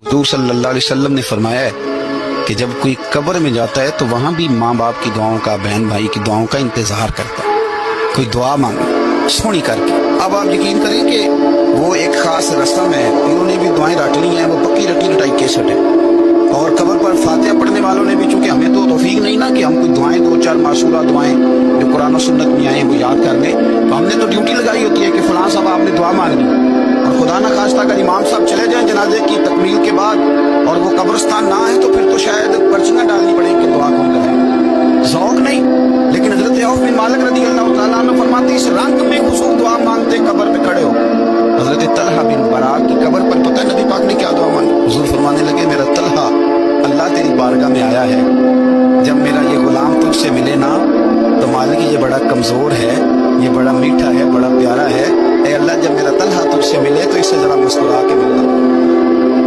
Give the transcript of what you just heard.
حضور صلی اللہ علیہ وسلم نے فرمایا ہے کہ جب کوئی قبر میں جاتا ہے تو وہاں بھی ماں باپ کی دعاؤں کا، بہن بھائی کی دعاؤں کا انتظار کرتا ہے. کوئی دعا مانگے سونی کر کے. اب آپ یقین کریں کہ وہ ایک خاص رسم ہے، انہوں نے بھی دعائیں رٹ لی ہیں، وہ پکی رٹی رٹائی کیسٹ ہے. اور قبر پر فاتحہ پڑھنے والوں نے بھی، چونکہ ہمیں تو توفیق نہیں نا کہ ہم کوئی دعائیں دو چار معصورہ دعائیں جو قرآن و سنت میں آئیں وہ یاد کر لیں، تو ہم نے تو ڈیوٹی لگائی ہوتی ہے کہ فلاں صاحب آپ نے دعا مانگنی. اور خدا نہ خواستہ اگر امام صاحب چلے جائیں جنازے کی تکمیل کے بعد اور وہ قبرستان نہ ہے تو پھر تو شاید پرچیاں ڈالنی پڑیں کہ دعا کون کرے. ذوق نہیں. لیکن حضرت عوف بن مالک رضی اللہ تعالیٰ عنہ فرماتے اس رنگ میں حضور دعا مانگتے قبر پہ کھڑے ہو. حضرت طلحہ بن برا کی قبر پر پتہ ہے نبی پاک نے کیا دعا